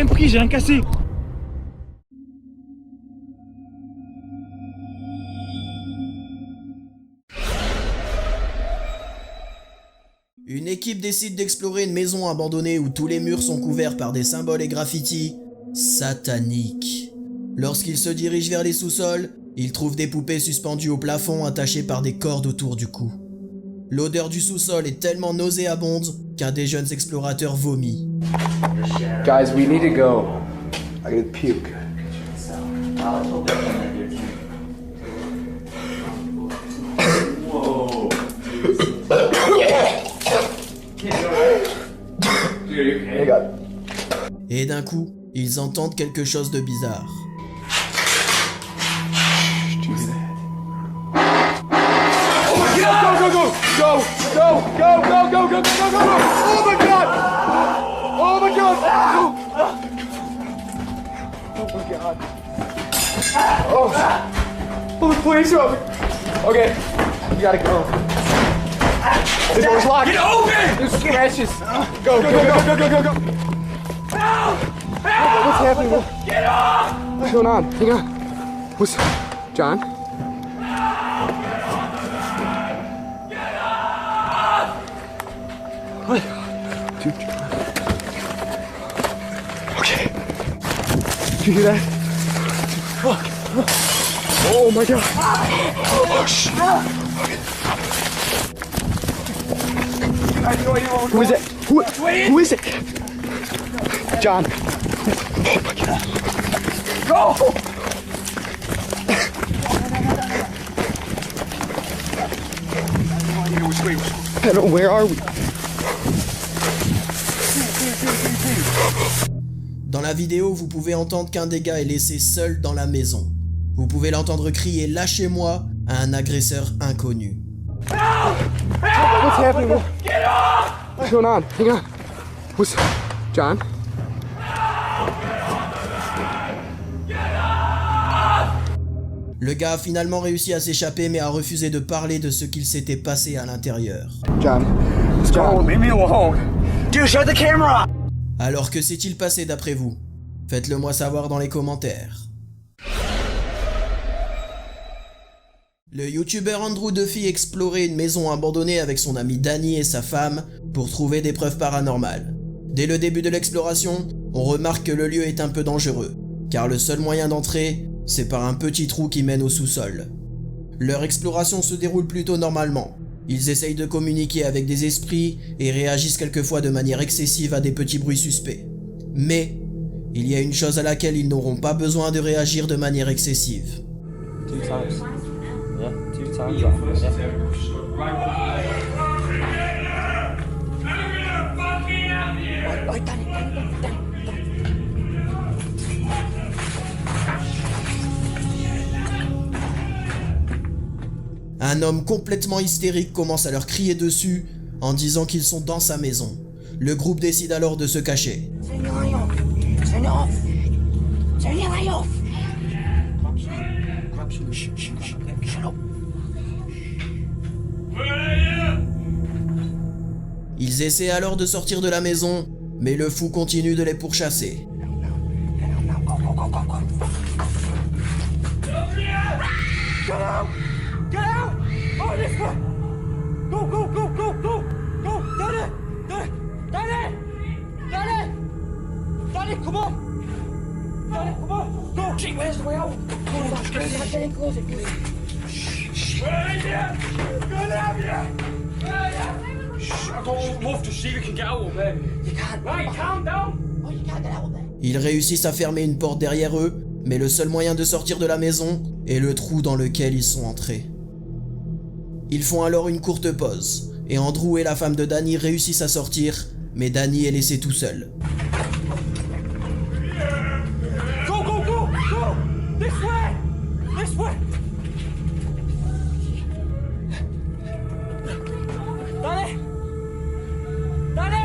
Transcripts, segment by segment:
rien pris, j'ai rien cassé. Une équipe décide d'explorer une maison abandonnée où tous les murs sont couverts par des symboles et graffitis sataniques. Lorsqu'ils se dirigent vers les sous-sols, ils trouvent des poupées suspendues au plafond attachées par des cordes autour du cou. L'odeur du sous-sol est tellement nauséabonde qu'un des jeunes explorateurs vomit. Guys, we need to go. I gotta puke. Hey, God. Et d'un coup, ils entendent quelque chose de bizarre. Go, go, go, go, go, go, go, go, go, go, go, go, go! Oh my God! Oh my God! Oh my God! Oh, please help me! Okay, you gotta go. The door's locked. Get open! There's scratches. Go, go, go, go, go, go, go, go! Help! Help! What's happening? Get off! What's going on? Hang on. What's John? What? Dude. Okay. Did you hear that? Fuck. Oh my God. Oh shit. Who is it? Who is it? John. Oh my God. Go! Hello, where are we? Dans la vidéo, vous pouvez entendre qu'un des gars est laissé seul dans la maison. Vous pouvez l'entendre crier « Lâchez-moi » à un agresseur inconnu. What's happening? Get off! What's going on? Hang on. What's John? Le gars a finalement réussi à s'échapper mais a refusé de parler de ce qu'il s'était passé à l'intérieur. John. John. Leave me alone. Dude, shut the camera. Alors que s'est-il passé d'après vous? Faites-le moi savoir dans les commentaires. Le youtubeur Andrew Duffy explorait une maison abandonnée avec son ami Danny et sa femme pour trouver des preuves paranormales. Dès le début de l'exploration, on remarque que le lieu est un peu dangereux, car le seul moyen d'entrer, c'est par un petit trou qui mène au sous-sol. Leur exploration se déroule plutôt normalement. Ils essayent de communiquer avec des esprits et réagissent quelquefois de manière excessive à des petits bruits suspects. Mais, il y a une chose à laquelle ils n'auront pas besoin de réagir de manière excessive. Un homme complètement hystérique commence à leur crier dessus en disant qu'ils sont dans sa maison. Le groupe décide alors de se cacher. Ils essaient alors de sortir de la maison, mais le fou continue de les pourchasser. Get out! Oh, this way! Go, go, go, go, go! Go! Danny! Danny! Danny! Danny, come on! Danny, come on! Go! Gee, where's the way out? Get in closer, please. Where is it? Get out here! Shh, I don't love to see if you can get out of there. You can't. Right, calm down! Oh, you can't get out of there. Ils réussissent à fermer une porte derrière eux, mais le seul moyen de sortir de la maison est le trou dans lequel ils sont entrés. Ils font alors une courte pause, et Andrew et la femme de Danny réussissent à sortir, mais Danny est laissé tout seul. Go, go, go, go! This way! This way! Danny! Danny!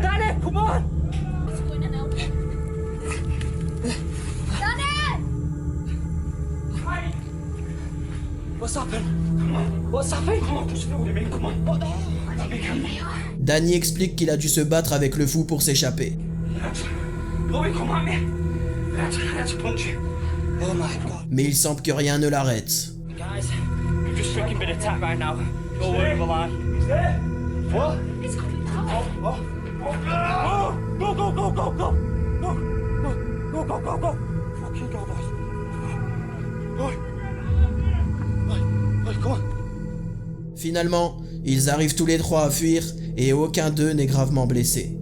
Danny, come on! What's happened? Come on. What's happening? Come on, just fill him in, come on. What the hell? Danny explique qu'il a dû se battre avec le fou pour s'échapper. Louis, come at me. I had to punch you. Oh my god. Mais il semble que rien ne l'arrête. Guys, we've just freaking been attacked right now. Go worry, alive. He's there? What? He's coming down. Go, go, go, go, go! Go, go, go, go, go, go! Fucking go, boys. Come on. Finalement, ils arrivent tous les trois à fuir et aucun d'eux n'est gravement blessé.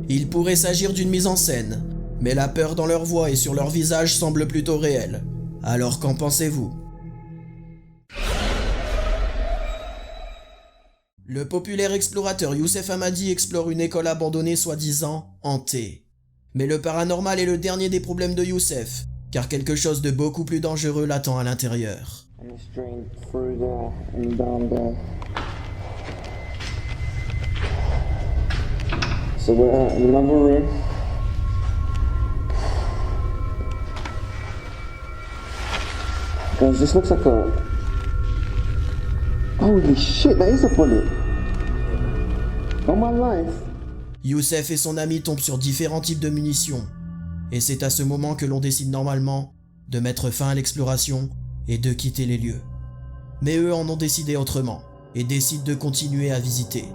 Il pourrait s'agir d'une mise en scène, mais la peur dans leur voix et sur leur visage semble plutôt réelle. Alors qu'en pensez-vous? Le populaire explorateur Youssef Hamadi explore une école abandonnée soi-disant hantée. Mais le paranormal est le dernier des problèmes de Youssef, car quelque chose de beaucoup plus dangereux l'attend à l'intérieur. And it's drained through there and down there. So we're in another room. Guys, this looks like a... Holy shit, that is a bullet. On my life. Youssef et son ami tombent sur différents types de munitions. Et c'est à ce moment que l'on décide normalement de mettre fin à l'exploration et de quitter les lieux. Mais eux en ont décidé autrement et décident de continuer à visiter.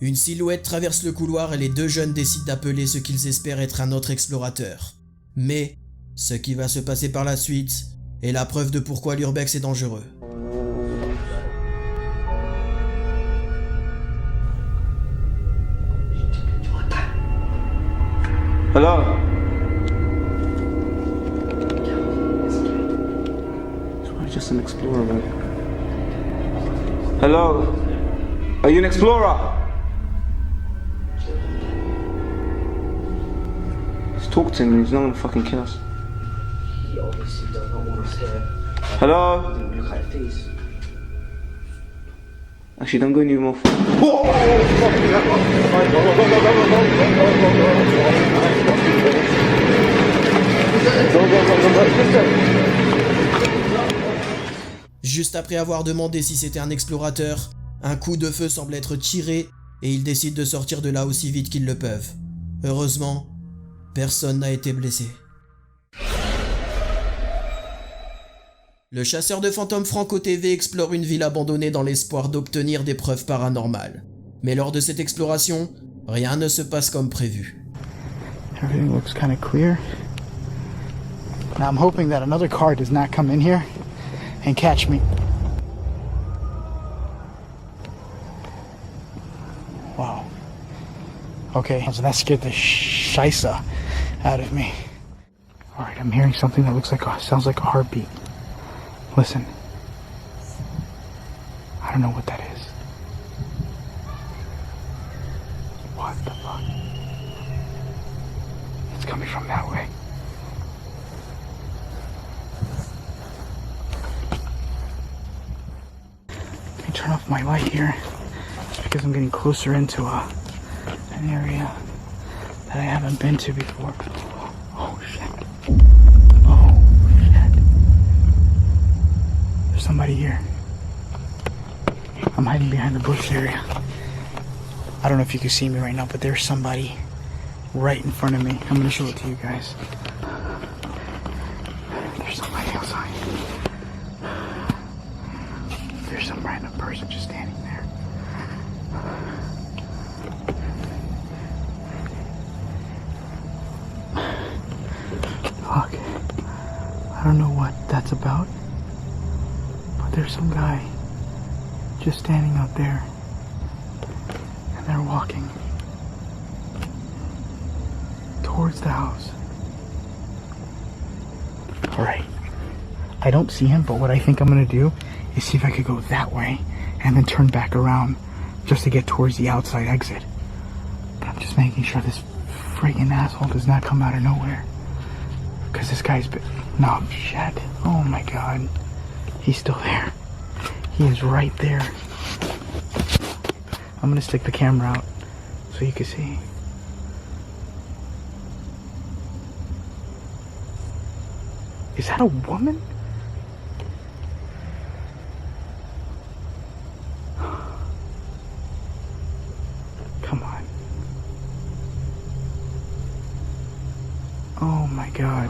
Une silhouette traverse le couloir et les deux jeunes décident d'appeler ce qu'ils espèrent être un autre explorateur. Mais ce qui va se passer par la suite est la preuve de pourquoi l'urbex est dangereux. Hello? It's probably just an explorer, man. Hello? Are you an explorer? Let's talk to him, he's not gonna fucking kill us. He obviously does not want us here. Hello? Look at his face. Actually, don't go any more. Juste après avoir demandé si c'était un explorateur, un coup de feu semble être tiré et ils décident de sortir de là aussi vite qu'ils le peuvent. Heureusement, personne n'a été blessé. Le chasseur de fantômes Franco TV explore une ville abandonnée dans l'espoir d'obtenir des preuves paranormales. Mais lors de cette exploration, rien ne se passe comme prévu. Everything looks kind of clear. Now I'm hoping that another car does not come in here and catch me. Wow. Okay, so that scared the shisa out of me. Alright, I'm hearing something that sounds like a heartbeat. Listen. I don't know what that is. What the fuck? It's coming from that way. Let me turn off my light here. Just because I'm getting closer into an area that I haven't been to before. Oh shit. Oh shit. There's somebody here. I'm hiding behind the bush area. I don't know if you can see me right now, but there's somebody right in front of me. I'm gonna show it to you guys. There's somebody outside. There's some random person just standing there. Fuck. I don't know what that's about, but there's some guy just standing out there, and they're walking towards the house. Alright, I don't see him, but what I think I'm gonna do is see if I could go that way and then turn back around just to get towards the outside exit. But I'm just making sure this freaking asshole does not come out of nowhere, because this guy's been... No, shit. Oh my god. He's still there. He is right there. I'm gonna stick the camera out so you can see. Is that a woman? Come on. Oh my god.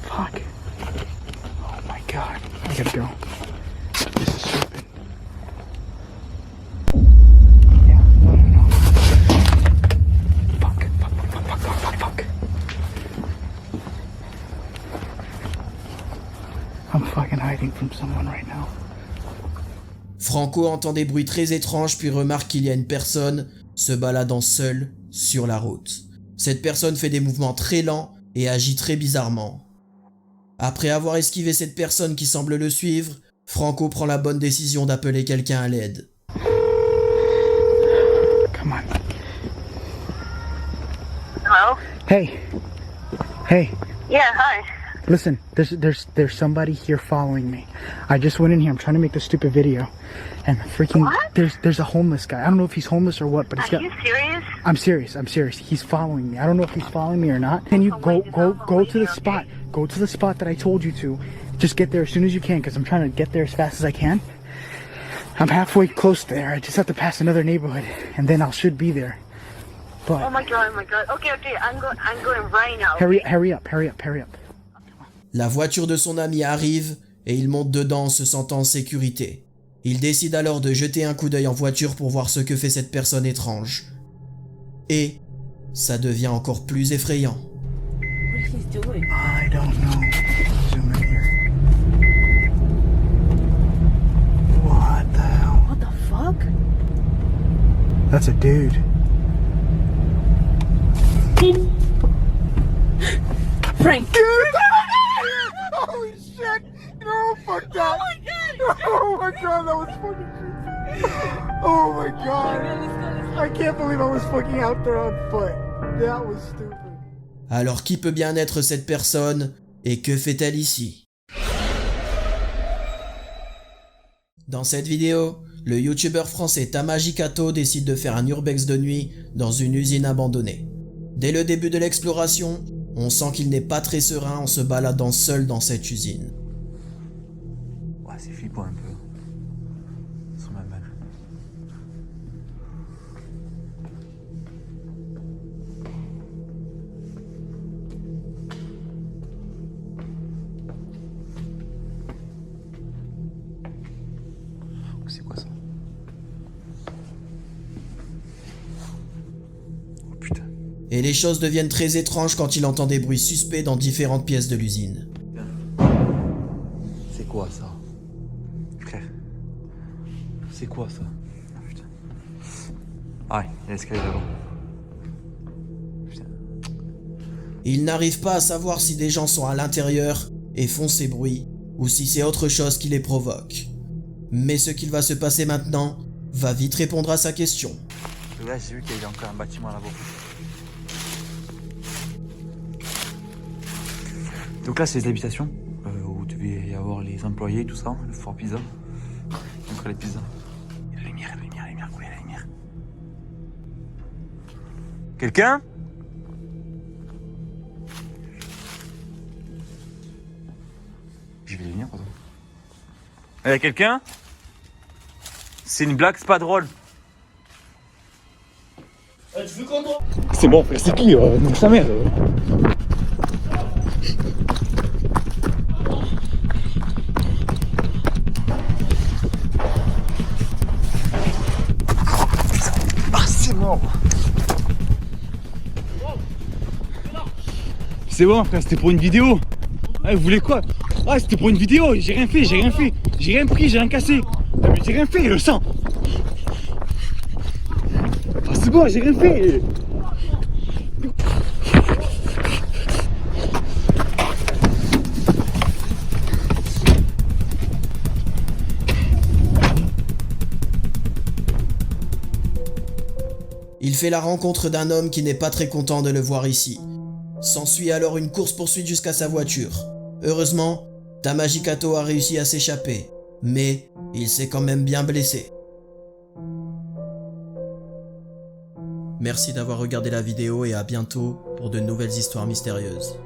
Fuck. Oh my god. I gotta go. This is stupid. Yeah, no. Fuck. Fuck. I'm fucking hiding from someone right now. Franco entend des bruits très étranges puis remarque qu'il y a une personne se baladant seule sur la route. Cette personne fait des mouvements très lents et agit très bizarrement. Après avoir esquivé cette personne qui semble le suivre, Franco prend la bonne décision d'appeler quelqu'un à l'aide. Come on. Hello? Hey. Yeah, hi. Listen, there's somebody here following me. I just went in here. I'm trying to make this stupid video, and freaking What? there's a homeless guy. I don't know if he's homeless or what, but he's Are got. you serious? I'm serious. He's following me. I don't know if he's following me or not. Can you go to the spot? Go to the spot that I told you to. Just get there as soon as you can, because I'm trying to get there as fast as I can. I'm halfway close there. I just have to pass another neighborhood, and then I should be there. But Oh my god. Okay, I'm going right now. hurry up. La voiture de son ami arrive et il monte dedans en se sentant en sécurité. Il décide alors de jeter un coup d'œil en voiture pour voir ce que fait cette personne étrange. Et ça devient encore plus effrayant. What is he doing? I don't know. Zoom in here. What the hell? What the fuck? That's a dude. Frank! Holy shit! No, fuck that! Oh my god, that was fucking creepy! Oh my god! I can't believe I was fucking out there on foot. That was stupid. Alors qui peut bien être cette personne et que fait-elle ici? Dans cette vidéo, le youtubeur français Tamaji Kato décide de faire un urbex de nuit dans une usine abandonnée. Dès le début de l'exploration, on sent qu'il n'est pas très serein en se baladant seul dans cette usine. Ouais, c'est flippant un peu. Sur ma mère. C'est quoi ça? Oh putain. Et les choses deviennent très étranges quand il entend des bruits suspects dans différentes pièces de l'usine. C'est quoi ça? Frère. C'est quoi ça? Ah putain. Ah, il y a l'escalier là-bas. Putain. Il n'arrive pas à savoir si des gens sont à l'intérieur et font ces bruits, ou si c'est autre chose qui les provoque. Mais ce qu'il va se passer maintenant va vite répondre à sa question. Là, j'ai vu qu'il y avait encore un bâtiment là-bas. Donc là, c'est les habitations où devait y avoir les employés, tout ça, le fort pizza. Encore les pizzas. Et la lumière, où est la lumière? Quelqu'un? J'ai vu les lumières, pardon. Quelqu'un? C'est une blague, c'est pas drôle. C'est bon, frère, c'est qui sa mère Ah, c'est mort. C'est bon, frère, c'était pour une vidéo. Ah, vous voulez quoi? Ah, c'était pour une vidéo, j'ai rien fait. J'ai rien pris, j'ai rien cassé. Ah, mais j'ai rien fait, le sang. Ah, c'est bon, j'ai rien fait. Il fait la rencontre d'un homme qui n'est pas très content de le voir ici. S'ensuit alors une course-poursuite jusqu'à sa voiture. Heureusement, Tamaji Kato a réussi à s'échapper, mais il s'est quand même bien blessé. Merci d'avoir regardé la vidéo et à bientôt pour de nouvelles histoires mystérieuses.